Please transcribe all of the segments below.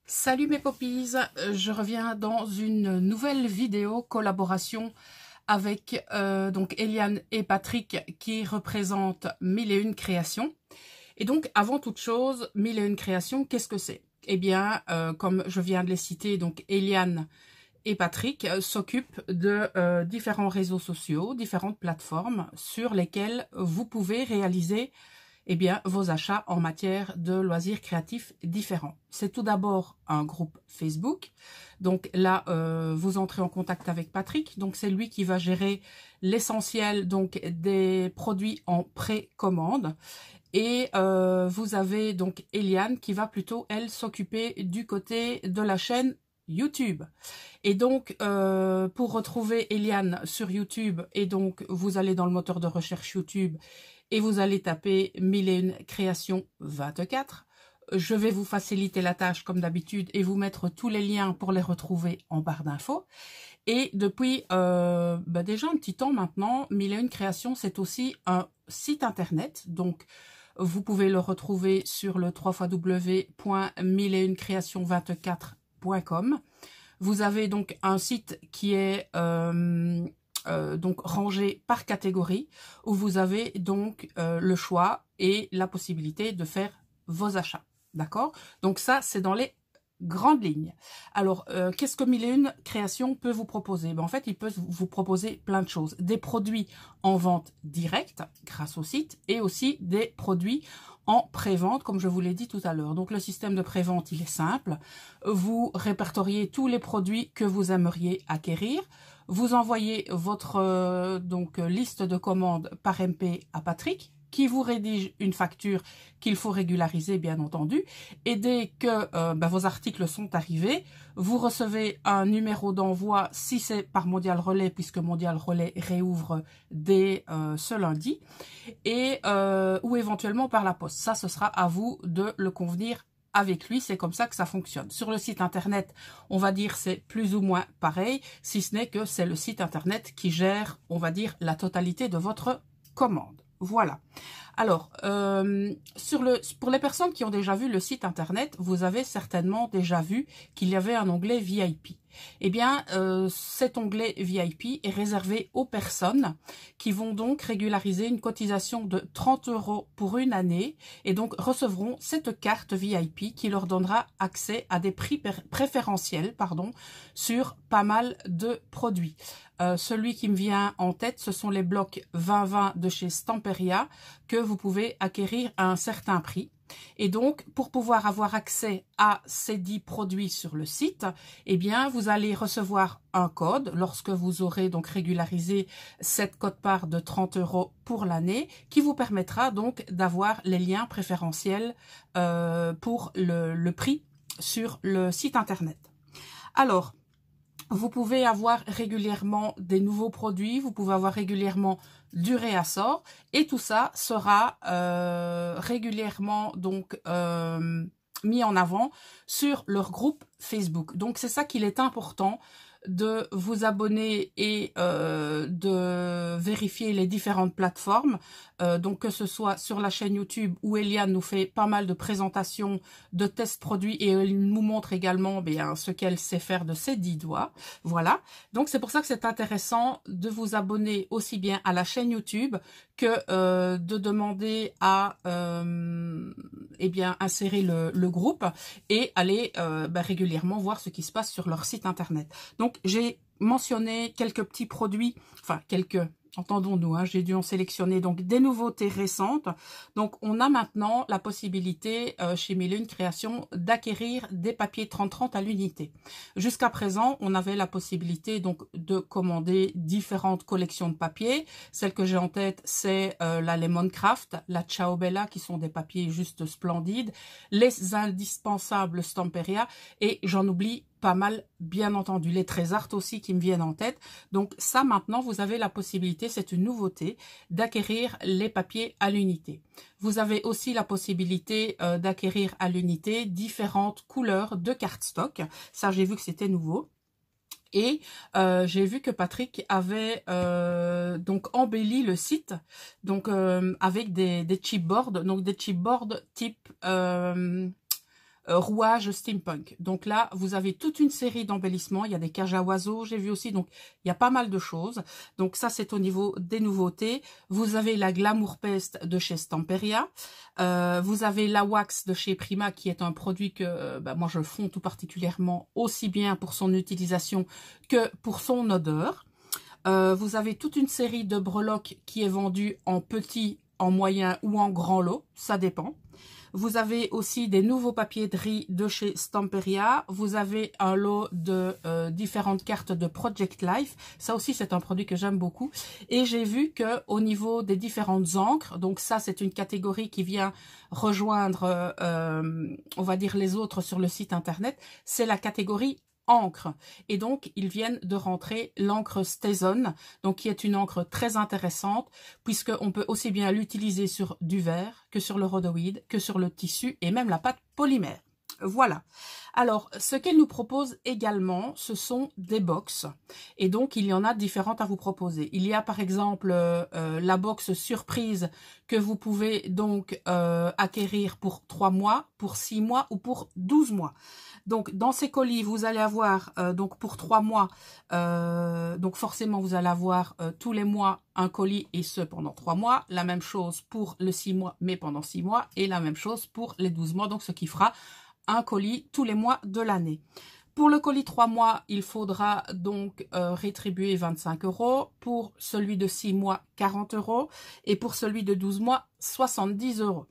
Salut mes poppies, je reviens dans une nouvelle vidéo collaboration avec donc Eliane et Patrick qui représentent 1001 créations. Et donc avant toute chose, 1001 créations, qu'est-ce que c'est? Eh bien, comme je viens de les citer, donc Eliane et Patrick s'occupent de différents réseaux sociaux, différentes plateformes sur lesquelles vous pouvez réaliser vos achats en matière de loisirs créatifs différents. C'est tout d'abord un groupe Facebook. Donc là, vous entrez en contact avec Patrick. Donc c'est lui qui va gérer l'essentiel donc des produits en précommande. Et vous avez donc Eliane qui va plutôt, elle, s'occuper du côté de la chaîne YouTube. Et donc, pour retrouver Eliane sur YouTube, et donc vous allez dans le moteur de recherche YouTube et vous allez taper 1001 créations 24. Je vais vous faciliter la tâche comme d'habitude et vous mettre tous les liens pour les retrouver en barre d'infos. Et depuis déjà un petit temps maintenant, 1001 créations, c'est aussi un site internet. Donc, vous pouvez le retrouver sur le www.1001créations24.com. Vous avez donc un site qui est donc rangé par catégorie, où vous avez donc le choix et la possibilité de faire vos achats. D'accord? Donc ça, c'est dans les grandes lignes. Alors, qu'est-ce que 1001 créations peut vous proposer? En fait, il peut vous proposer plein de choses. Des produits en vente directe grâce au site et aussi des produits en pré-vente, comme je vous l'ai dit tout à l'heure. Donc, le système de pré-vente, il est simple. Vous répertoriez tous les produits que vous aimeriez acquérir. Vous envoyez votre liste de commandes par MP à Patrick, qui vous rédige une facture qu'il faut régulariser, bien entendu. Et dès que vos articles sont arrivés, vous recevez un numéro d'envoi, si c'est par Mondial Relais, puisque Mondial Relais réouvre dès ce lundi, et ou éventuellement par la poste. Ça, ce sera à vous de le convenir avec lui, c'est comme ça que ça fonctionne. Sur le site internet, on va dire c'est plus ou moins pareil, si ce n'est que c'est le site internet qui gère, on va dire, la totalité de votre commande. Voilà. Alors, pour les personnes qui ont déjà vu le site internet, vous avez certainement déjà vu qu'il y avait un onglet VIP. Eh bien, cet onglet VIP est réservé aux personnes qui vont donc régulariser une cotisation de 30 € pour une année et donc recevront cette carte VIP qui leur donnera accès à des prix préférentiels sur pas mal de produits. Celui qui me vient en tête, ce sont les blocs 2020 de chez Stamperia que vous pouvez acquérir à un certain prix. Et donc, pour pouvoir avoir accès à ces 10 produits sur le site, eh bien, vous allez recevoir un code lorsque vous aurez donc régularisé cette quote-part de 30 € pour l'année, qui vous permettra donc d'avoir les liens préférentiels pour le prix sur le site internet. Alors, vous pouvez avoir régulièrement des nouveaux produits, vous pouvez avoir régulièrement du réassort et tout ça sera régulièrement donc mis en avant sur leur groupe Facebook. Donc c'est ça qu'il est important de vous abonner et de vérifier les différentes plateformes, donc que ce soit sur la chaîne YouTube où Eliane nous fait pas mal de présentations de tests produits et elle nous montre également ce qu'elle sait faire de ses 10 doigts. Voilà, donc c'est pour ça que c'est intéressant de vous abonner aussi bien à la chaîne YouTube que de demander à insérer le groupe et aller régulièrement voir ce qui se passe sur leur site internet. Donc j'ai mentionné quelques petits produits, enfin quelques Entendons-nous, hein, j'ai dû en sélectionner donc des nouveautés récentes. Donc, on a maintenant la possibilité chez Mille et Une Créations d'acquérir des papiers 30-30 à l'unité. Jusqu'à présent, on avait la possibilité donc de commander différentes collections de papiers. Celle que j'ai en tête, c'est la Lemon Craft, la Ciao Bella, qui sont des papiers juste splendides, les indispensables Stamperia, et j'en oublie pas mal, bien entendu, les Trésart aussi qui me viennent en tête. Donc ça, maintenant, vous avez la possibilité, c'est une nouveauté, d'acquérir les papiers à l'unité. Vous avez aussi la possibilité d'acquérir à l'unité différentes couleurs de cardstock. Ça, j'ai vu que c'était nouveau. Et j'ai vu que Patrick avait donc embelli le site donc avec des chipboards, donc des chipboards type rouage steampunk. Donc là, vous avez toute une série d'embellissements. Il y a des cages à oiseaux, j'ai vu aussi. Donc, il y a pas mal de choses. Donc ça, c'est au niveau des nouveautés. Vous avez la Glamour Peste de chez Stamperia. Vous avez la Wax de chez Prima, qui est un produit que moi, je fonds tout particulièrement aussi bien pour son utilisation que pour son odeur. Vous avez toute une série de breloques qui est vendue en petit, en moyen ou en grand lot. Ça dépend. Vous avez aussi des nouveaux papiers de riz de chez Stamperia. Vous avez un lot de différentes cartes de Project Life. Ça aussi, c'est un produit que j'aime beaucoup. Et j'ai vu que au niveau des différentes encres, donc ça, c'est une catégorie qui vient rejoindre, on va dire, les autres sur le site internet. C'est la catégorie encre, et donc ils viennent de rentrer l'encre Stazon, donc qui est une encre très intéressante puisque on peut aussi bien l'utiliser sur du verre que sur le rhodoïde, que sur le tissu et même la pâte polymère. Voilà. Alors, ce qu'elle nous propose également, ce sont des box. Et donc, il y en a différentes à vous proposer. Il y a par exemple la box surprise que vous pouvez donc acquérir pour 3 mois, pour 6 mois ou pour 12 mois. Donc, dans ces colis, vous allez avoir, donc pour 3 mois, donc forcément, vous allez avoir tous les mois un colis et ce pendant 3 mois. La même chose pour le 6 mois, mais pendant 6 mois. Et la même chose pour les 12 mois, donc ce qui fera un colis tous les mois de l'année. Pour le colis 3 mois, il faudra donc rétribuer 25 €. Pour celui de 6 mois, 40 €. Et pour celui de 12 mois, 70 €.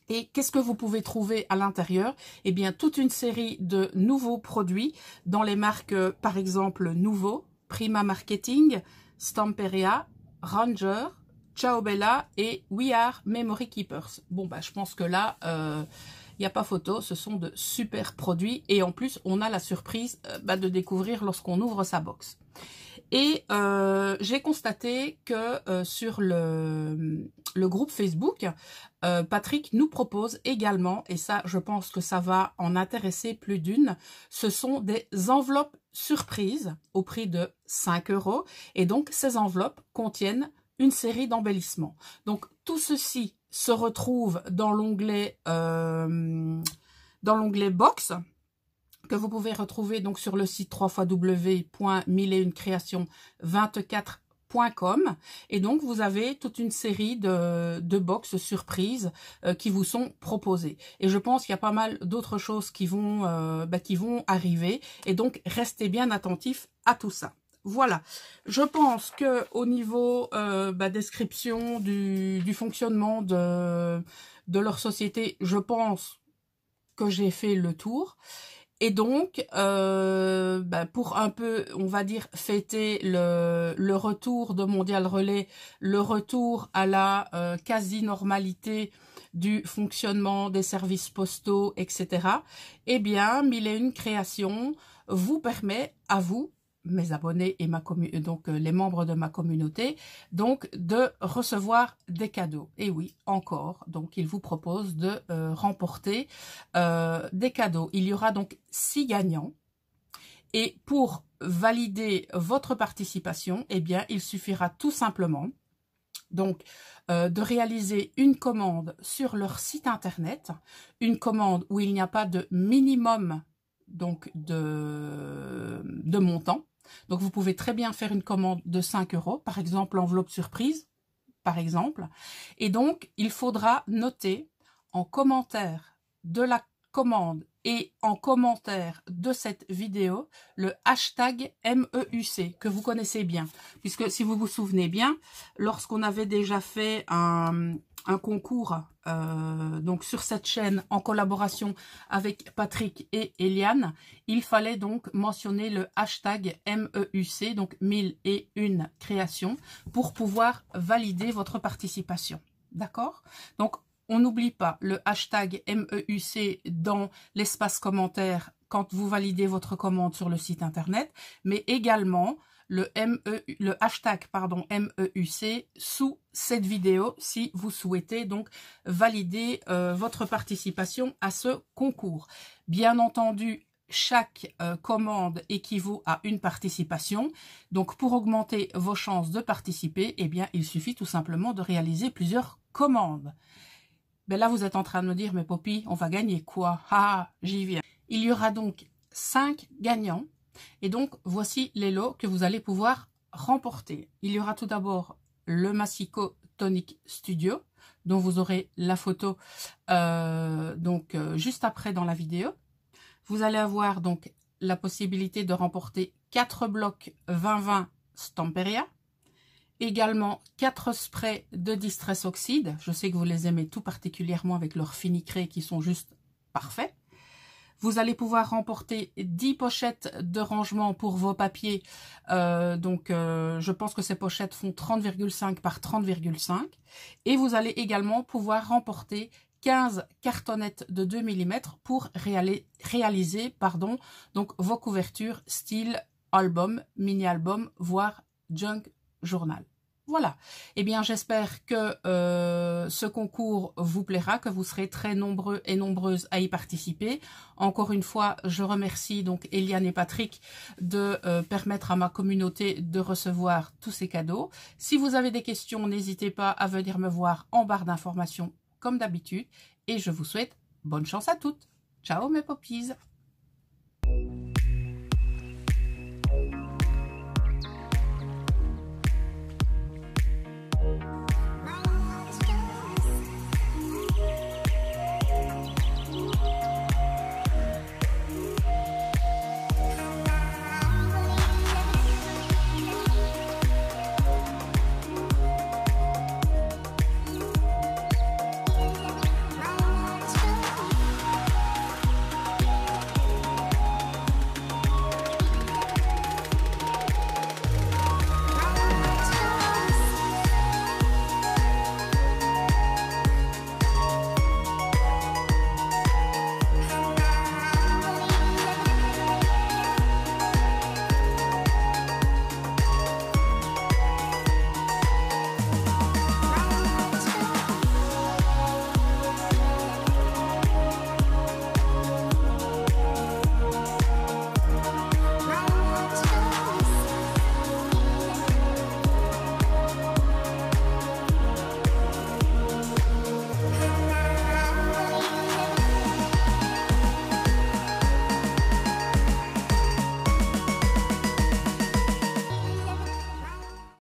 Et qu'est-ce que vous pouvez trouver à l'intérieur? Eh bien, toute une série de nouveaux produits dans les marques, par exemple, Nouveau, Prima Marketing, Stamperia, Ranger, Ciao Bella et We Are Memory Keepers. Bon, bah, je pense que là, il n'y a pas photo, ce sont de super produits. Et en plus, on a la surprise de découvrir lorsqu'on ouvre sa box. Et j'ai constaté que sur le groupe Facebook, Patrick nous propose également, et ça je pense que ça va en intéresser plus d'une, ce sont des enveloppes surprises au prix de 5 €. Et donc ces enveloppes contiennent une série d'embellissements. Donc tout ceci se retrouve dans l'onglet box, que vous pouvez retrouver donc sur le site www.milleetunecreations24.com. Et donc, vous avez toute une série de box surprises qui vous sont proposées. Et je pense qu'il y a pas mal d'autres choses qui vont arriver. Et donc, restez bien attentifs à tout ça. Voilà, je pense que au niveau description du fonctionnement de leur société, je pense que j'ai fait le tour. Et donc, pour un peu, on va dire, fêter le retour de Mondial Relais, le retour à la quasi-normalité du fonctionnement des services postaux, etc., eh bien, Mille et Une Créations vous permet à vous, mes abonnés et donc les membres de ma communauté, donc de recevoir des cadeaux. Et oui, encore, donc il vous propose de remporter des cadeaux. Il y aura donc 6 gagnants. Et pour valider votre participation, eh bien, il suffira tout simplement donc de réaliser une commande sur leur site internet, une commande où il n'y a pas de minimum donc de montant. Donc, vous pouvez très bien faire une commande de 5 €, par exemple, enveloppe surprise, par exemple. Et donc, il faudra noter en commentaire de la commande et en commentaire de cette vidéo le hashtag MEUC que vous connaissez bien. Puisque si vous vous souvenez bien, lorsqu'on avait déjà fait un concours donc sur cette chaîne en collaboration avec Patrick et Eliane, il fallait donc mentionner le hashtag MEUC, donc 1001 créations, pour pouvoir valider votre participation. D'accord? Donc, on n'oublie pas le hashtag MEUC dans l'espace commentaire quand vous validez votre commande sur le site internet, mais également le hashtag MEUC sous cette vidéo si vous souhaitez donc valider votre participation à ce concours. Bien entendu, chaque commande équivaut à une participation. Donc, pour augmenter vos chances de participer, eh bien, il suffit tout simplement de réaliser plusieurs commandes. Ben là, vous êtes en train de me dire, mais Poppy, on va gagner quoi? Ah, j'y viens. Il y aura donc 5 gagnants. Et donc, voici les lots que vous allez pouvoir remporter. Il y aura tout d'abord le Massico Tonic Studio, dont vous aurez la photo juste après dans la vidéo. Vous allez avoir donc la possibilité de remporter 4 blocs 20-20 Stamperia. Également 4 sprays de Distress Oxide. Je sais que vous les aimez tout particulièrement avec leurs finigrés qui sont juste parfaits. Vous allez pouvoir remporter 10 pochettes de rangement pour vos papiers. Je pense que ces pochettes font 30,5 par 30,5. Et vous allez également pouvoir remporter 15 cartonnettes de 2 mm pour réaliser donc vos couvertures style album, mini-album, voire junk journal. Voilà, eh bien j'espère que ce concours vous plaira, que vous serez très nombreux et nombreuses à y participer. Encore une fois, je remercie donc Eliane et Patrick de permettre à ma communauté de recevoir tous ces cadeaux. Si vous avez des questions, n'hésitez pas à venir me voir en barre d'informations comme d'habitude. Et je vous souhaite bonne chance à toutes. Ciao mes poppies!